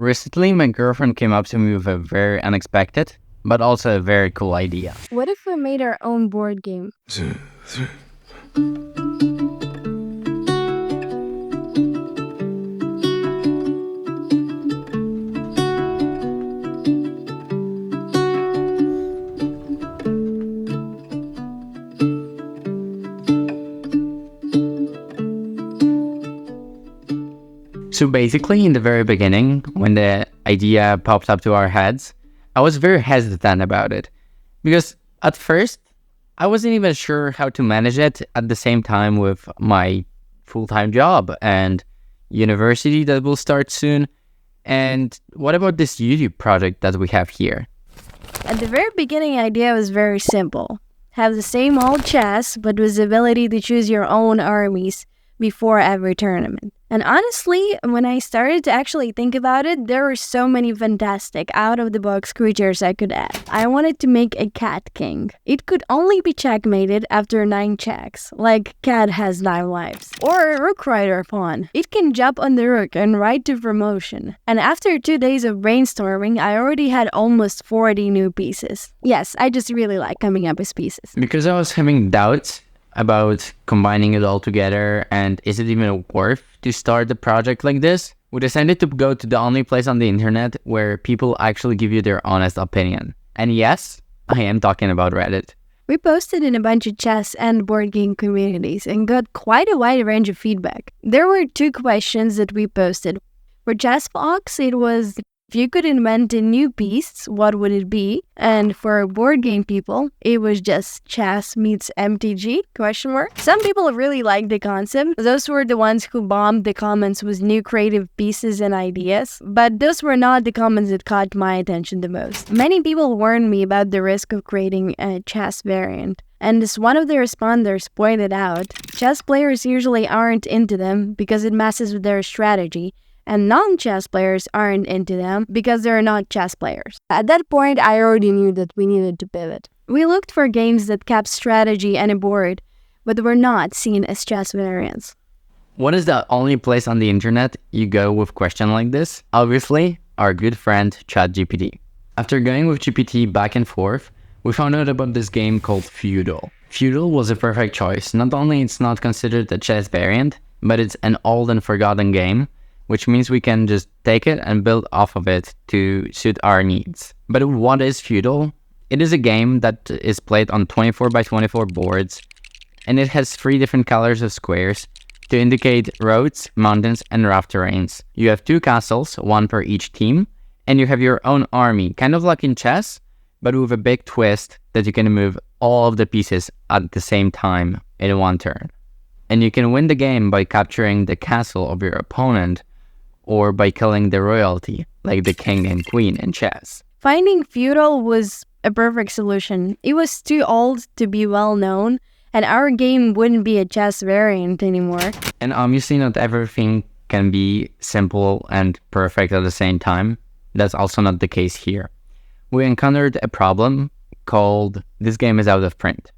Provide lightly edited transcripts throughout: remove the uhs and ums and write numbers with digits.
Recently, my girlfriend came up to me with a very unexpected, but also a very cool idea. What if we made our own board game? So basically, in the very beginning, when the idea popped up to our heads, I was very hesitant about it. Because at first, I wasn't even sure how to manage it at the same time with my full-time job and university that will start soon. And what about this YouTube project that we have here? At the very beginning, idea was very simple. Have the same old chess, but with the ability to choose your own armies before every tournament. And honestly, when I started to actually think about it, there were so many fantastic, out-of-the-box creatures I could add. I wanted to make a cat king. It could only be checkmated after 9 checks, like cat has 9 lives. Or a rook rider pawn. It can jump on the rook and ride to promotion. And after 2 days of brainstorming, I already had almost 40 new pieces. Yes, I just really like coming up with pieces. Because I was having doubts about combining it all together and is it even worth to start a project like this, we decided to go to the only place on the internet where people actually give you their honest opinion. And yes, I am talking about Reddit. We posted in a bunch of chess and board game communities and got quite a wide range of feedback. There were 2 questions that we posted. For ChessFox, it was, if you could invent a new piece, what would it be? And for board game people, it was just chess meets MTG, ? Some people really liked the concept. Those were the ones who bombed the comments with new creative pieces and ideas. But those were not the comments that caught my attention the most. Many people warned me about the risk of creating a chess variant. And as one of the responders pointed out, chess players usually aren't into them because it messes with their strategy. And non-chess players aren't into them because they're not chess players. At that point, I already knew that we needed to pivot. We looked for games that kept strategy and a board, but were not seen as chess variants. What is the only place on the internet you go with question like this? Obviously, our good friend ChatGPT. After going with GPT back and forth, we found out about this game called Feudal. Feudal was a perfect choice. Not only it's not considered a chess variant, but it's an old and forgotten game, which means we can just take it and build off of it to suit our needs. But what is Feudal? It is a game that is played on 24 by 24 boards, and it has 3 different colors of squares to indicate roads, mountains, and rough terrains. You have 2 castles, 1 per each team, and you have your own army, kind of like in chess, but with a big twist that you can move all of the pieces at the same time in one turn. And you can win the game by capturing the castle of your opponent, or by killing the royalty, like the king and queen in chess. Finding Feudal was a perfect solution. It was too old to be well known, and our game wouldn't be a chess variant anymore. And obviously not everything can be simple and perfect at the same time. That's also not the case here. We encountered a problem called this game is out of print,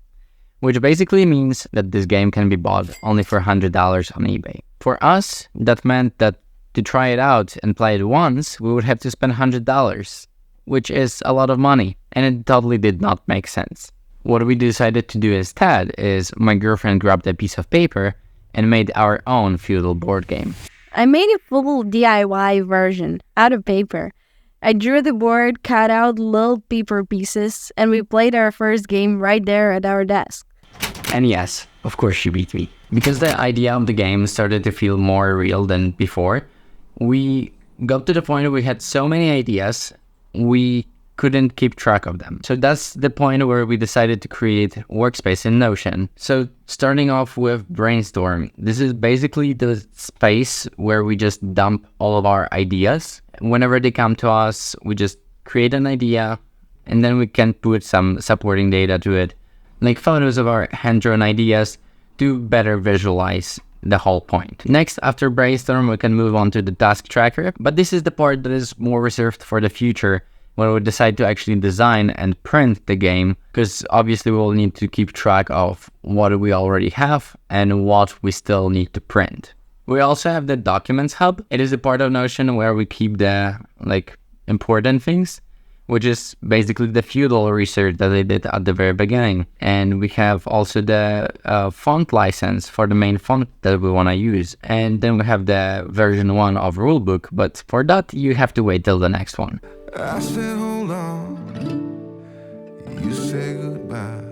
which basically means that this game can be bought only for $100 on eBay. For us, that meant that to try it out and play it once, we would have to spend $100, which is a lot of money, and it totally did not make sense. What we decided to do instead is my girlfriend grabbed a piece of paper and made our own Feudal board game. I made a full DIY version out of paper. I drew the board, cut out little paper pieces, and we played our first game right there at our desk. And yes, of course she beat me. Because the idea of the game started to feel more real than before, we got to the point where we had so many ideas, we couldn't keep track of them. So that's the point where we decided to create workspace in Notion. So starting off with brainstorm, this is basically the space where we just dump all of our ideas. Whenever they come to us, we just create an idea, and then we can put some supporting data to it, like photos of our hand-drawn ideas, to better visualize the whole point. Next, after brainstorm, we can move on to the task tracker, but this is the part that is more reserved for the future when we decide to actually design and print the game, because obviously we'll need to keep track of what we already have and what we still need to print. We also have the Documents Hub. It is a part of Notion where we keep the important things, which is basically the Feudal research that I did at the very beginning. And we have also the font license for the main font that we want to use. And then we have the version 1 of Rulebook, but for that, you have to wait till the next one. I said, hold on. You say goodbye.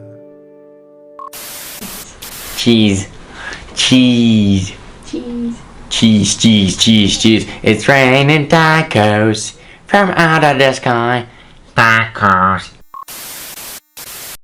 Cheese. Cheese. Cheese. Cheese, cheese, cheese, cheese. It's raining tacos from out of the sky. Tacos.